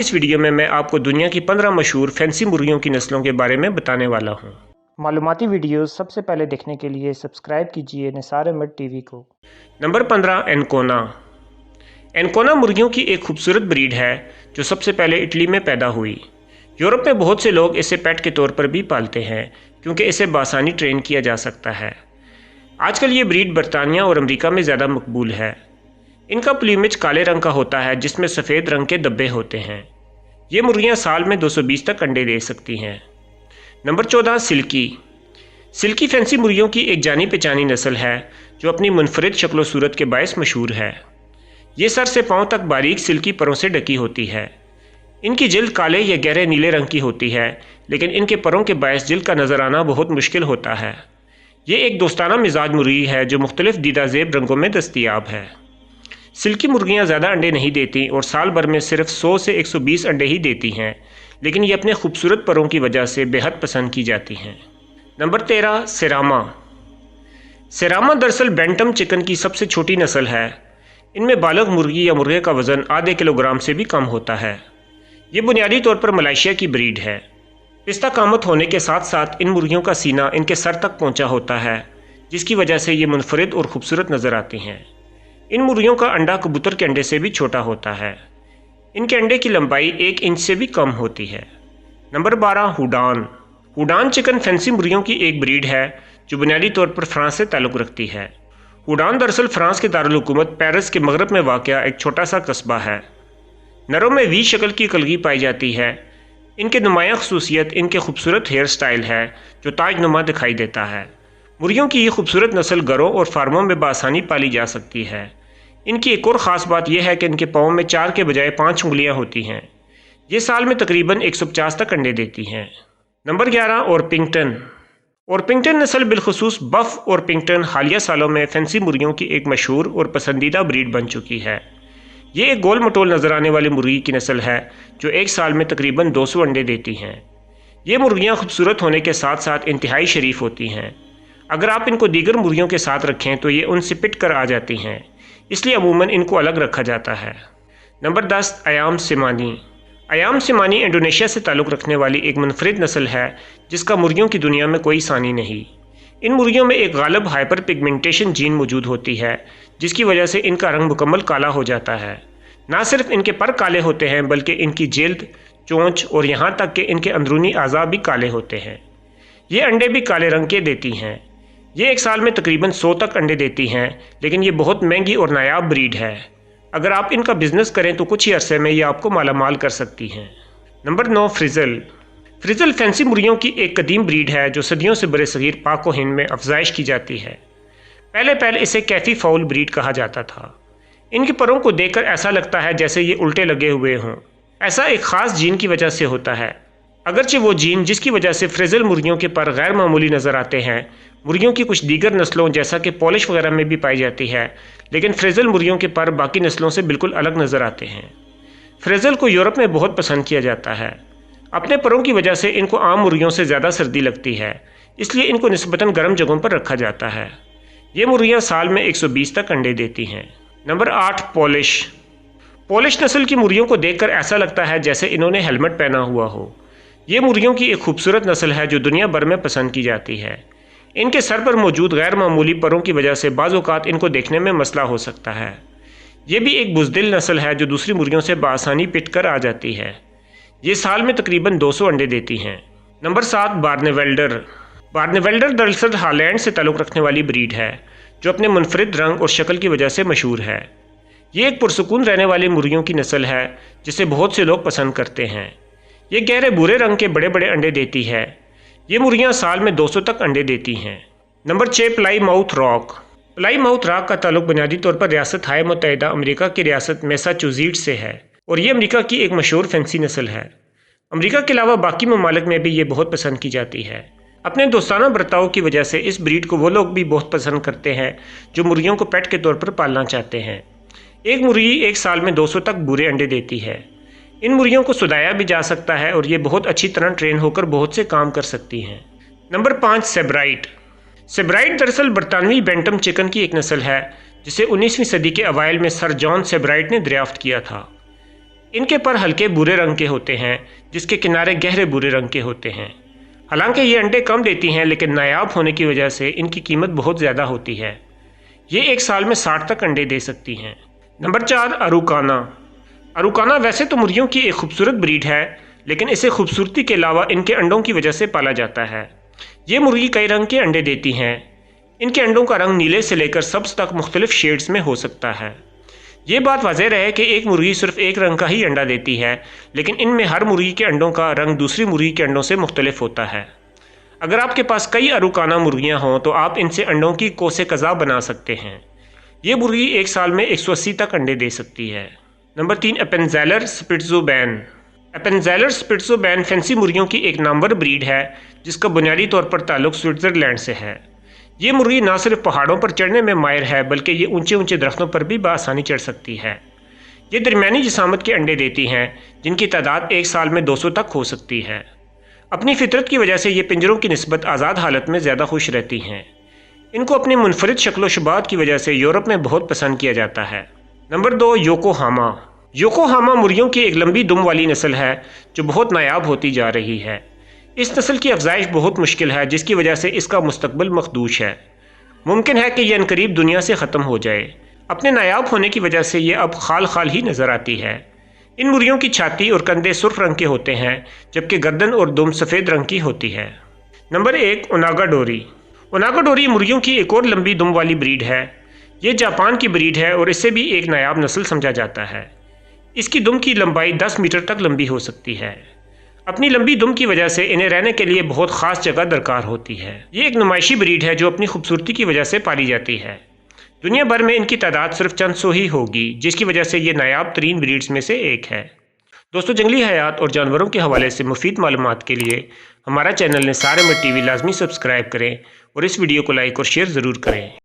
इस वीडियो में मैं आपको दुनिया की 15 मशहूर फैंसी मुर्गियों की नस्लों के बारे में बताने वाला हूँ। मालूमाती वीडियोस सबसे पहले देखने के लिए सब्सक्राइब कीजिए निसार अहमद टीवी को। नंबर 15 एनकोना। एनकोना मुर्गियों की एक खूबसूरत ब्रीड है जो सबसे पहले इटली में पैदा हुई। यूरोप में बहुत से लोग इसे पेट के तौर पर भी पालते हैं क्योंकि इसे बासानी ट्रेन किया जा सकता है। आजकल ये ब्रीड बरतानिया और अमेरिका में ज़्यादा मकबूल है। इनका प्लूमेज काले रंग का होता है जिसमें सफ़ेद रंग के धब्बे होते हैं। ये मुर्गियाँ साल में 220 तक अंडे दे सकती हैं। Number 14 silkie. सिल्की फैंसी मुर्गियों की एक जानी पहचानी नस्ल है जो अपनी मुनफरिद शक्ल सूरत के बायस मशहूर है। ये सर से पांव तक बारीक सिल्की परों से ढकी होती है। इनकी जिल्द काले या गहरे नीले रंग की होती है, लेकिन इनके परों के बायस जिल्द का नजर आना बहुत मुश्किल होता है। ये एक दोस्ताना मिजाज मुर्गी है जो मुख्तलिफ दीदा ज़ेब रंगों में दस्तियाब है। सिल्की मुर्गियाँ ज़्यादा अंडे नहीं देती और साल भर में सिर्फ 100 से 120 अंडे ही देती हैं, लेकिन ये अपने खूबसूरत परों की वजह से बेहद पसंद की जाती हैं। नंबर 13 सेरामा। सेरामा दरअसल बैंटम चिकन की सबसे छोटी नस्ल है। इनमें बालग मुर्गी या मुर्गे का वज़न आधे किलोग्राम से भी कम होता है। ये बुनियादी तौर पर मलेशिया की ब्रीड है। पिस्ता कामत होने के साथ साथ इन मुर्गियों का सीना इनके सर तक पहुंचा होता है, जिसकी वजह से ये मुनफरिद और खूबसूरत नज़र आती हैं। इन मुर्गियों का अंडा कबूतर के अंडे से भी छोटा होता है। इनके अंडे की लंबाई 1 इंच से भी कम होती है। नंबर 12 हुडान। हुडान चिकन फैंसी मुर्गियों की एक ब्रीड है जो बुनियादी तौर पर फ्रांस से ताल्लुक़ रखती है। हुडान दरअसल फ्रांस के दारुल हुकूमत पेरिस के मगरब में वाक़या एक छोटा सा कस्बा है। नरों में वी शक्ल की कलगी पाई जाती है। इनके नुमायाँ खसूसियत इनके खूबसूरत हेयर स्टाइल है जो ताजनुमा दिखाई देता है। मुर्गियों की ये खूबसूरत नस्ल घरों और फार्मों में बआसानी पाली जा सकती है। इनकी एक और ख़ास बात यह है कि इनके पाँव में 4 के बजाय 5 उंगलियां होती हैं। ये साल में तकरीबन 150 तक अंडे देती हैं। नंबर 11 ऑरपिंगटन। ऑरपिंगटन नस्ल बिलखुसूस बफ ऑरपिंगटन हालिया सालों में फैंसी मुर्गियों की एक मशहूर और पसंदीदा ब्रीड बन चुकी है। ये एक गोल मटोल नजर आने वाली मुर्गी की नस्ल है जो एक साल में तकरीबन 200 अंडे देती हैं। ये मुर्गियाँ खूबसूरत होने के साथ साथ इंतहाई शरीफ होती हैं। अगर आप इनको दीगर मुर्गियों के साथ रखें तो ये उनसे पिट कर आ जाती हैं, इसलिए अमूमन इनको अलग रखा जाता है। नंबर 10 अयाम सिमानी। अयाम सिमानी इंडोनेशिया से ताल्लुक़ रखने वाली एक मुनफरिद नस्ल है जिसका मुर्गियों की दुनिया में कोई सानी नहीं। इन मुर्गियों में एक गालिब हाइपर पिगमेंटेशन जीन मौजूद होती है जिसकी वजह से इनका रंग मुकम्मल काला हो जाता है। ना सिर्फ इनके पर काले होते हैं बल्कि इनकी जिल्द, चोंच और यहाँ तक कि इनके अंदरूनी आज़ा भी काले होते हैं। ये अंडे भी काले रंग के देती हैं। ये एक साल में तकरीबन 100 तक अंडे देती हैं, लेकिन ये बहुत महंगी और नायाब ब्रीड है। अगर आप इनका बिजनेस करें तो कुछ ही अरसे में ये आपको मालामाल कर सकती हैं। Number 9 frizzle. फ्रिजल फैंसी मुर्गियों की एक कदीम ब्रीड है जो सदियों से बरसगीर पाक व हिंद में अफजाइश की जाती है। पहले इसे कैफी फाउल ब्रीड कहा जाता था। इनके परों को देखकर ऐसा लगता है जैसे ये उल्टे लगे हुए हों। ऐसा एक ख़ास जीन की वजह से होता है। अगरचे वो जीन जिसकी वजह से फ्रिजल मुर्गियों के पर गैर मामूली नज़र आते हैं मुर्गियों की कुछ दीगर नस्लों जैसा कि पॉलिश वगैरह में भी पाई जाती है, लेकिन फ्रिजल मुर्गियों के पर बाकी नस्लों से बिल्कुल अलग नज़र आते हैं। फ्रिजल को यूरोप में बहुत पसंद किया जाता है। अपने परों की वजह से इनको आम मुर्गियों से ज़्यादा सर्दी लगती है, इसलिए इनको निस्बतन गर्म जगहों पर रखा जाता है। ये मुर्गियाँ साल में 120 तक अंडे देती हैं। Number 8 polish. पॉलिश नस्ल की मुर्गियों को देखकर ऐसा लगता है जैसे इन्होंने हेलमेट पहना हुआ हो। ये मुर्गियों की एक खूबसूरत नस्ल है जो दुनिया भर में पसंद की जाती है। इनके सर पर मौजूद गैर मामूली परों की वजह से बाज़ औक़ात इनको देखने में मसला हो सकता है। ये भी एक बुज़दिल नस्ल है जो दूसरी मुर्गियों से बआसानी पिट कर आ जाती है। ये साल में तकरीबन 200 अंडे देती हैं। नंबर 7 बार्नेवेल्डर। बार्नेवेल्डर दरअसल हॉलैंड से ताल्लुक़ रखने वाली ब्रीड है जो अपने मुनफरिद रंग और शक्ल की वजह से मशहूर है। ये एक पुरसुकून रहने वाली मुर्गियों की नस्ल है जिसे बहुत से लोग पसंद करते हैं। ये गहरे भूरे रंग के बड़े बड़े अंडे देती है। ये मुर्गियाँ साल में 200 तक अंडे देती हैं। Number 6 Plymouth rock. Plymouth rock का ताल्लुक बुनियादी तौर पर रियासत हाय मुत्तहिदा अमेरिका की रियासत मैसाचुसेट्स से है और ये अमेरिका की एक मशहूर फैंसी नस्ल है। अमेरिका के अलावा बाकी ममालिक में भी ये बहुत पसंद की जाती है। अपने दोस्ताना बर्ताव की वजह से इस ब्रीड को वो लोग भी बहुत पसंद करते हैं जो मुर्गियों को पेट के तौर पर पालना चाहते हैं। एक मुर्गी एक साल में 200 तक बुरे अंडे देती है। इन मुर्गियों को सुधाया भी जा सकता है और ये बहुत अच्छी तरह ट्रेन होकर बहुत से काम कर सकती हैं। Number 5 Sebright. सेब्राइट दरअसल बरतानवी बैंटम चिकन की एक नस्ल है जिसे 19वीं सदी के अवाइल में सर जॉन सेब्राइट ने दरियाफ्त किया था। ان کے پر ہلکے بھورے رنگ کے ہوتے ہیں جس کے کنارے گہرے بھورے رنگ کے ہوتے ہیں۔ حالانکہ یہ انڈے کم دیتی ہیں لیکن نایاب ہونے کی وجہ سے ان کی قیمت بہت زیادہ ہوتی ہے۔ یہ ایک سال میں 60 تک انڈے دے سکتی ہیں۔ نمبر 4 اروکانا۔ اروکانا ویسے تو مرغیوں کی ایک خوبصورت بریڈ ہے لیکن اسے خوبصورتی کے علاوہ ان کے انڈوں کی وجہ سے پالا جاتا ہے۔ یہ مرغی کئی رنگ کے انڈے دیتی ہیں۔ ان کے انڈوں کا رنگ نیلے سے لے کر سبز تک مختلف شیڈز میں ہو سکتا ہے۔ یہ بات واضح رہے کہ ایک مرغی صرف ایک رنگ کا ہی انڈا دیتی ہے لیکن ان میں ہر مرغی کے انڈوں کا رنگ دوسری مرغی کے انڈوں سے مختلف ہوتا ہے۔ اگر آپ کے پاس کئی اروکانا مرغیاں ہوں تو آپ ان سے انڈوں کی کوسے قزح بنا سکتے ہیں۔ یہ مرغی ایک سال میں 180 تک انڈے دے سکتی ہے۔ نمبر 3 اپنزیلر سپٹزو بین۔ اپنزیلر سپٹزو بین فینسی مرغیوں کی ایک نامور بریڈ ہے جس کا بنیادی طور پر تعلق سوئٹزرلینڈ سے ہے۔ یہ مرغی نہ صرف پہاڑوں پر چڑھنے میں ماہر ہے بلکہ یہ اونچے اونچے درختوں پر بھی بآسانی چڑھ سکتی ہے۔ یہ درمیانی جسامت کے انڈے دیتی ہیں جن کی تعداد ایک سال میں 200 تک ہو سکتی ہے۔ اپنی فطرت کی وجہ سے یہ پنجروں کی نسبت آزاد حالت میں زیادہ خوش رہتی ہیں۔ ان کو اپنی منفرد شکل و شباہت کی وجہ سے یورپ میں بہت پسند کیا جاتا ہے۔ نمبر 2 یوکوہاما۔ یوکوہاما مرغیوں کی ایک لمبی دم والی نسل ہے جو بہت نایاب ہوتی جا رہی ہے۔ اس نسل کی افزائش بہت مشکل ہے جس کی وجہ سے اس کا مستقبل مخدوش ہے۔ ممکن ہے کہ یہ عنقریب دنیا سے ختم ہو جائے۔ اپنے نایاب ہونے کی وجہ سے یہ اب خال خال ہی نظر آتی ہے۔ ان مرغیوں کی چھاتی اور کندھے سرخ رنگ کے ہوتے ہیں جبکہ گردن اور دم سفید رنگ کی ہوتی ہے۔ نمبر 1 اوناگا ڈوری۔ اوناگا ڈوری مرغیوں کی ایک اور لمبی دم والی بریڈ ہے۔ یہ جاپان کی بریڈ ہے اور اسے بھی ایک نایاب نسل سمجھا جاتا ہے۔ اس کی دم کی لمبائی 10 میٹر تک لمبی ہو سکتی ہے۔ اپنی لمبی دم کی وجہ سے انہیں رہنے کے لیے بہت خاص جگہ درکار ہوتی ہے۔ یہ ایک نمائشی بریڈ ہے جو اپنی خوبصورتی کی وجہ سے پالی جاتی ہے۔ دنیا بھر میں ان کی تعداد صرف چند سو ہی ہوگی جس کی وجہ سے یہ نایاب ترین بریڈز میں سے ایک ہے۔ دوستو جنگلی حیات اور جانوروں کے حوالے سے مفید معلومات کے لیے ہمارا چینل نثار احمد ٹی وی لازمی سبسکرائب کریں اور اس ویڈیو کو لائک اور شیئر ضرور کریں۔